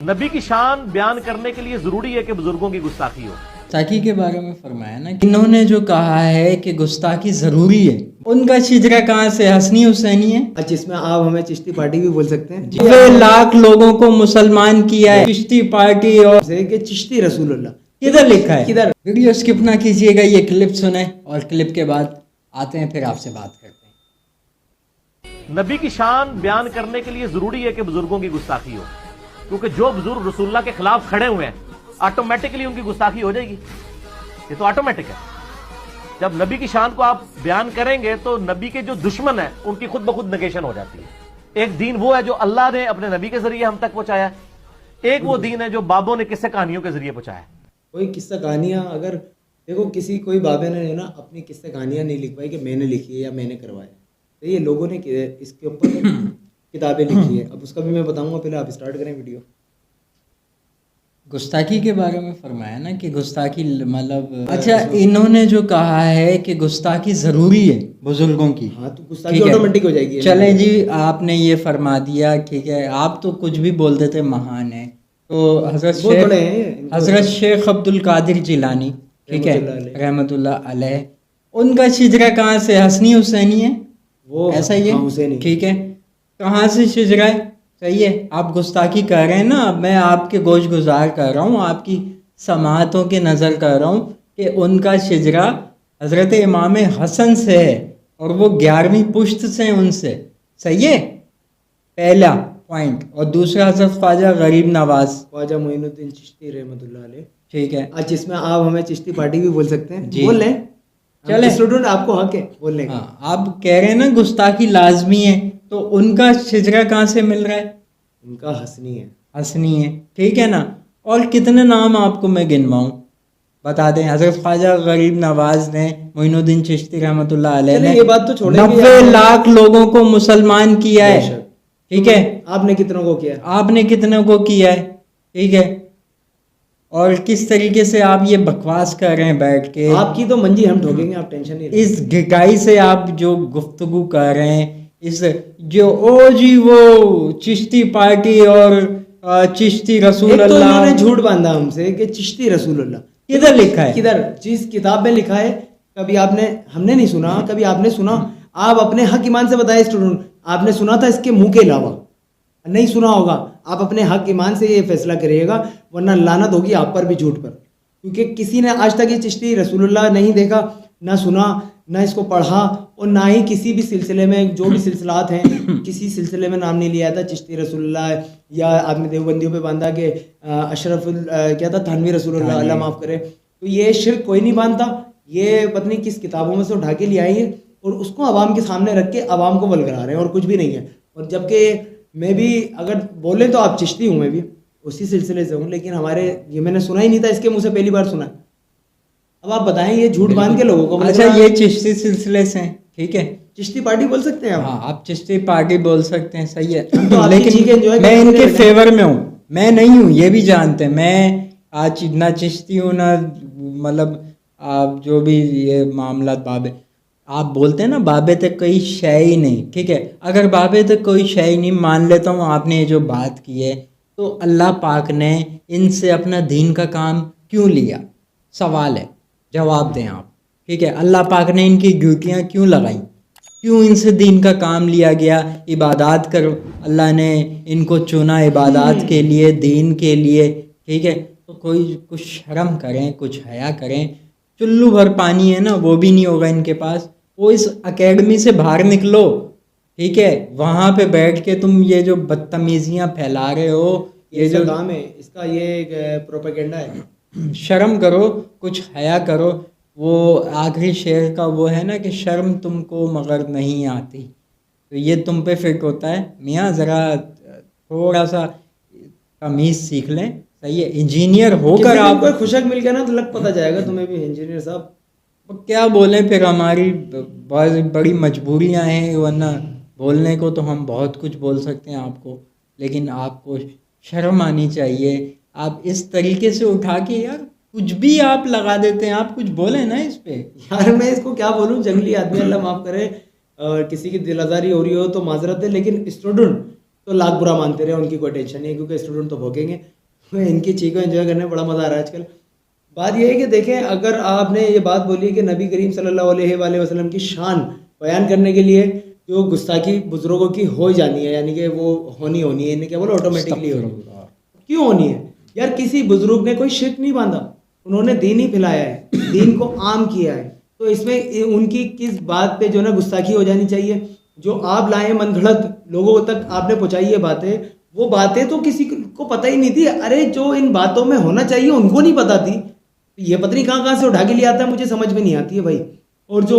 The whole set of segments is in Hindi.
नबी की शान बयान करने के लिए जरूरी है कि बुजुर्गों की गुस्ताखी हो। गुस्ताखी के बारे में फरमाया ना कि इन्होंने जो कहा है कि गुस्ताखी जरूरी है, उनका शिजरा कहाँ से हसनी हुसैनी है जिसमें आप हमें चिश्ती पार्टी भी बोल सकते हैं। 90 लाख लोगों को मुसलमान किया है चिश्ती पार्टी। और कि चिश्ती रसूलुल्लाह किधर लिखा है? किधर? वीडियो स्किप ना कीजिएगा, ये क्लिप सुने और क्लिप के बाद आते हैं, फिर आपसे बात करते हैं। नबी की शान बयान करने के लिए जरूरी है कि बुजुर्गों की गुस्ताखी हो, क्योंकि जो बुजुर्ग रसूलुल्लाह के खिलाफ खड़े हुए हैं ऑटोमेटिकली उनकी गुस्ताखी हो जाएगी। ये तो ऑटोमेटिक है। जब नबी की शान को आप बयान करेंगे तो नबी के जो दुश्मन है उनकी खुद ब खुद नेगेशन हो जाती है। एक दीन वो है जो अल्लाह ने अपने नबी के जरिए हम तक पहुंचाया, एक वो दीन है जो बाबों ने किस्से कहानियों के जरिए पहुंचाया। कोई किस्सा कहानियां अगर देखो कोई बाबे ने ना अपनी किस्सा कहानियां नहीं लिख पाई कि मैंने लिखी है या मैंने करवाया, तो ये लोगों ने इसके ऊपर किताबें लिखी है। अब उसका भी मैं बताऊंगा, पहले आप स्टार्ट करें वीडियो। गुस्ताखी के बारे में फरमाया ना कि गुस्ताखी मतलब अच्छा, इन्होंने जो कहा है कि गुस्ताखी जरूरी है बुजुर्गों की। हाँ, तो गुस्ताखी ऑटोमेटिक हो जाएगी। चलें जी, आपने ये फरमा दिया, ठीक है। आप तो कुछ भी बोल देते महन है। तो हजरत शेख अब्दुल कादिर जिलानी, ठीक है, रहमतुल्लाह अलैह, उनका शिजरा कहाँ से हसनी हुसैनी है, वो ऐसा ही है, ठीक है। कहाँ से शिजरा है? सही है। आप गुस्ताखी कर रहे हैं ना, मैं आपके गोश गुजार कर रहा हूँ, आपकी समातों के नज़र कर रहा हूँ कि उनका शिजरा हज़रत इमाम हसन से है और वो 11वीं पुश्त से हैं उनसे। सही है, पहला पॉइंट। और दूसरा हज़रत ख्वाजा गरीब नवाज, ख्वाजा मोइनुद्दीन चिश्ती रहमतुल्लाह अलैह, ठीक है। आज जिसमें आप हमें चिश्ती पार्टी भी बोल सकते हैं। जी, बोल लें, चले। स्टूडेंट आपको हक है बोलने का। हाँ, आप कह रहे हैं ना गुस्ताखी लाजमी है, तो उनका शिजरा कहाँ से मिल रहा है? उनका हसनी है, हसनी है, ठीक है ना। और कितने नाम आपको मैं गिनवाऊं, बता दें। हजरत ख्वाजा गरीब नवाज ने, मोइनुद्दीन चिश्ती रहमतुल्लाह अलैह ने, ये बात तो छोड़ेंगे, 90 लाख लोगों को मुसलमान किया है, ठीक है। आपने कितनों को किया? आपने कितनों को किया है, ठीक है। और किस तरीके से आप ये बकवास कर रहे हैं बैठ के, आपकी तो मंजी हम ठोकेंगे, आप टेंशन नहीं। इस घिकाई से आप जो गुफ्तगू कर रहे हैं, इस जो ओ जी वो चिश्ती पार्टी और चिश्ती रसूलुल्लाह, तो इन्होंने झूठ बांधा हमसे कि चिश्ती रसूलुल्लाह। किधर लिखा है? किधर? जिस किताब में लिखा है, कभी हमने नहीं सुना, कभी आपने सुना? आप अपने हक ईमान से बताए स्टूडेंट, आपने सुना था इसके मुंह के अलावा? नहीं सुना होगा। आप अपने हक ईमान से ये फैसला करिएगा, वरना लानत होगी आप पर भी झूठ पर। क्योंकि किसी ने आज तक ये चिश्ती रसूलुल्लाह नहीं देखा, ना सुना, ना इसको पढ़ा, और ना ही किसी भी सिलसिले में, जो भी सिलसिलात हैं, किसी सिलसिले में नाम नहीं लिया था चिश्ती रसूलुल्लाह। या आपने देवबंदियों पे बांधा कि अशरफुल क्या था, थानवी रसूलुल्लाह, अल्लाह माफ़ करे। तो ये शिर्क कोई नहीं बांधता, ये पत्नी किस किताबों में से उठा के ले आई है और उसको आवाम के सामने रख के आवाम को बलगरा रहे हैं, और कुछ भी नहीं है। और जबकि मैं भी अगर बोले तो आप चिश्ती हूँ, मैं भी उसी सिलसिले से हूँ, लेकिन हमारे ये मैंने सुना ही नहीं था, इसके मुँह से पहली बार सुना। अब आप बताएं, ये झूठ बांध के लोगों को। अच्छा, ये चिश्ती सिलसिले से, ठीक है। चिश्ती पार्टी बोल सकते हैं आप? हाँ, आप चिश्ती पार्टी बोल सकते हैं, सही है। तो लेकिन मैं इनके फेवर में हूँ, मैं नहीं हूँ, ये भी जानते हैं। मैं आज ना चिश्ती हूँ, ना मतलब आप जो भी ये मामला बाबे आप बोलते हैं ना, बाबे तक कोई शय ही नहीं, ठीक है। अगर बाबे तक कोई शय नहीं, मान लेता हूँ आपने ये जो बात की है, तो अल्लाह पाक ने इनसे अपना दीन का काम क्यों लिया? सवाल है, जवाब दें आप, ठीक है। अल्लाह पाक ने इनकी ड्यूटियाँ क्यों लगाई? क्यों इनसे दीन का काम लिया गया? इबादत करो, अल्लाह ने इनको चुना इबादत के लिए, दीन के लिए, ठीक है। तो कोई कुछ शर्म करें, कुछ हया करें। चुल्लू भर पानी है ना, वो भी नहीं होगा इनके पास। वो इस एकेडमी से बाहर निकलो, ठीक है। वहाँ पे बैठ के तुम ये जो बदतमीजियाँ फैला रहे हो, ये जो काम है इसका, ये एक प्रोपेगेंडा है। शर्म करो, कुछ हया करो। वो आखिरी शेर का वो है ना कि शर्म तुमको मगर नहीं आती, तो ये तुम पे फिट होता है। मियाँ ज़रा थोड़ा सा तमीज़ सीख लें, सही है। इंजीनियर होकर आप खुशक मिल गया ना तो लग पता जाएगा तुम्हें भी, इंजीनियर साहब। तो क्या बोलें, फिर हमारी बहुत बड़ी मजबूरियां हैं, वरना बोलने को तो हम बहुत कुछ बोल सकते हैं आपको, लेकिन आपको शर्म आनी चाहिए। आप इस तरीके से उठा के यार कुछ भी आप लगा देते हैं, आप कुछ बोले ना इस पे। यार मैं इसको क्या बोलूं, जंगली आदमी, अल्लाह माफ़ करे। किसी की दिल आज़ारी हो रही हो तो माजरत है, लेकिन स्टूडेंट तो लाख बुरा मानते रहे, उनकी कोई टेंशन नहीं है, क्योंकि स्टूडेंट तो भोगेंगे। इनकी चीज़ों एंजॉय करने में बड़ा मज़ा आ रहा है आजकल। बात यह है कि देखें, अगर आपने ये बात बोली है कि नबी करीम सल्लल्लाहु अलैहि वसल्लम की शान बयान करने के लिए जो गुस्ताखी बुजुर्गों की हो ही जानी है, यानी कि वो होनी है, इन्हें क्या बोलो ऑटोमेटिकली होनी है। क्यों होनी है यार? किसी बुजुर्ग ने कोई शिर्क नहीं बांधा, उन्होंने दीन ही फैलाया है, दीन को आम किया है, तो इसमें उनकी किस बात पे जो है ना गुस्ताखी हो जानी चाहिए? जो आप लाए मनगढ़ंत लोगों तक आपने पहुंचाई है बातें, वो बातें तो किसी को पता ही नहीं थी। अरे जो इन बातों में होना चाहिए उनको नहीं पता थी, ये पता नहीं कहाँ से उठा के ले आता है, मुझे समझ में नहीं आती है भाई। और जो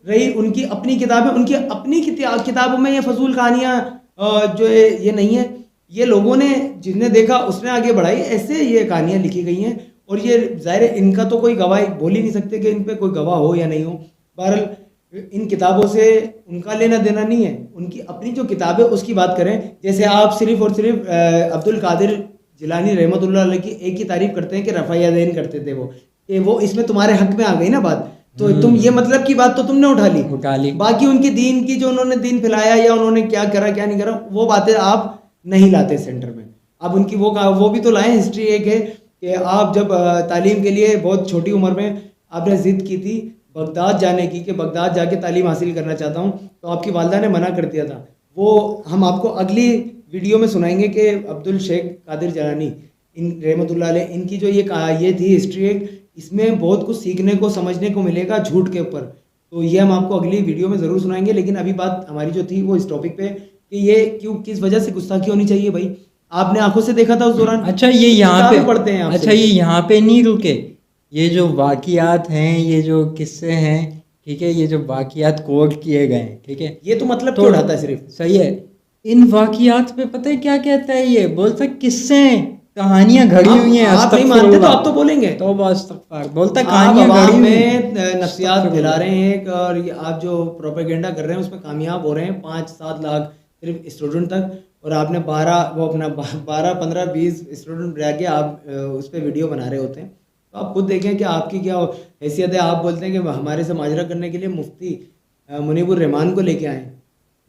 रही उनकी अपनी किताबें, उनकी अपनी किताबों में ये फजूल कहानियाँ जो है ये नहीं है, ये लोगों ने जिसने देखा उसने आगे बढ़ाई, ऐसे ये कहानियाँ लिखी गई हैं। और ये ज़ाहिर है इनका तो कोई गवाह बोल ही नहीं सकते कि इन पे कोई गवाह हो या नहीं हो। बहरहाल इन किताबों से उनका लेना देना नहीं है, उनकी अपनी जो किताब है उसकी बात करें। जैसे आप सिर्फ और सिर्फ अब्दुल कादिर जिलानी रहमतुल्लाह अलैह की एक ही तारीफ करते हैं कि रफ़ायदैन करते थे वो, कि वो इसमें तुम्हारे हक में आ गई ना बात, तो तुम ये मतलब की बात तो तुमने उठा ली। बाकी उनकी दीन की जो उन्होंने दीन फैलाया या उन्होंने क्या करा क्या नहीं करा, वो बातें आप नहीं लाते सेंटर में। अब उनकी वो भी तो लाए। हिस्ट्री एक है कि आप जब तालीम के लिए बहुत छोटी उम्र में आपने ज़िद की थी बगदाद जाने की, कि बगदाद जाके तालीम हासिल करना चाहता हूँ, तो आपकी वालदा ने मना कर दिया था। वो हम आपको अगली वीडियो में सुनाएंगे कि अब्दुल शेख कादिर जिलानी इन रहमतुल्लाह अलैह इनकी जो ये थी हिस्ट्री एक, इसमें बहुत कुछ सीखने को समझने को मिलेगा झूठ के ऊपर। तो ये हम आपको अगली वीडियो में ज़रूर सुनाएंगे। लेकिन अभी बात हमारी जो थी वो इस टॉपिक पे कि ये किस वजह से गुस्ताखी होनी चाहिए भाई। आपने आंखों से देखा था उस दौरान। अच्छा ये यहाँ पे पढ़ते हैं अच्छा ये यहाँ पे नहीं रुके, ये जो वाक़ियात हैं, ये जो किस्से हैं, ठीक है, ये जो वाक़ियात कोट किए गए हैं, ठीक है, ये तो मतलब क्यों उठाता है सिर्फ? सही है। इन वाक़ियात पे पता है क्या कहता है? ये बोलता है किस्से हैं, कहानियां घड़ी हुई हैं। आप नहीं मानते तो आप तो बोलेंगे तो अस्तगफार बोलता है कहानियां घड़ी में नफ्सियात फैला रहे हैं, और ये आप जो प्रोपेगेंडा कर रहे हैं उसमें कामयाब हो रहे हैं 5-7 लाख सिर्फ स्टूडेंट तक, और आपने 12-15-20 स्टूडेंट रह के आप उस पर वीडियो बना रहे होते हैं। तो आप खुद देखें कि आपकी क्या हैसियत है। आप बोलते हैं कि हमारे से माजरा करने के लिए मुफ्ती मुनीबुर रहमान को लेके आए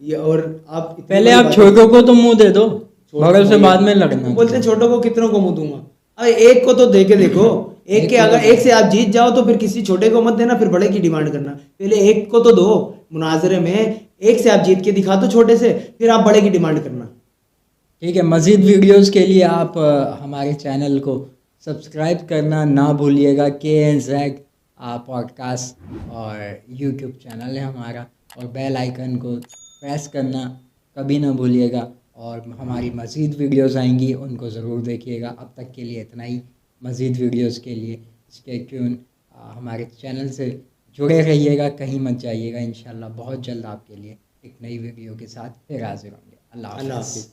ये, और आप पहले आप छोटों को तो मुंह दे दो, बड़ों से बाद में लड़ना। बोलते हैं छोटों को कितनों को मुंह दूंगा? अरे एक को तो दे के देखो, एक के अगर एक से आप जीत जाओ तो फिर किसी छोटे को मत देना, फिर बड़े की डिमांड करना। पहले एक को तो दो मुनाजरे में, एक से आप जीत के दिखा दो छोटे से, फिर आप बड़े की डिमांड करना। ठीक है। मज़ीद वीडियोस के लिए आप हमारे चैनल को सब्सक्राइब करना ना भूलिएगा। KNZ पॉडकास्ट और यूट्यूब चैनल है हमारा, और बेल आइकन को प्रेस करना कभी ना भूलिएगा। और हमारी मज़ीद वीडियोस आएंगी, उनको ज़रूर देखिएगा। अब तक के लिए इतना ही। मज़ीद वीडियोस के लिए स्टे ट्यून, हमारे चैनल से जुड़े रहिएगा, कहीं मत जाइएगा। इंशाल्लाह बहुत जल्द आपके लिए एक नई वीडियो के साथ फिर हाजिर होंगे। अल्लाह हाफ़िज़।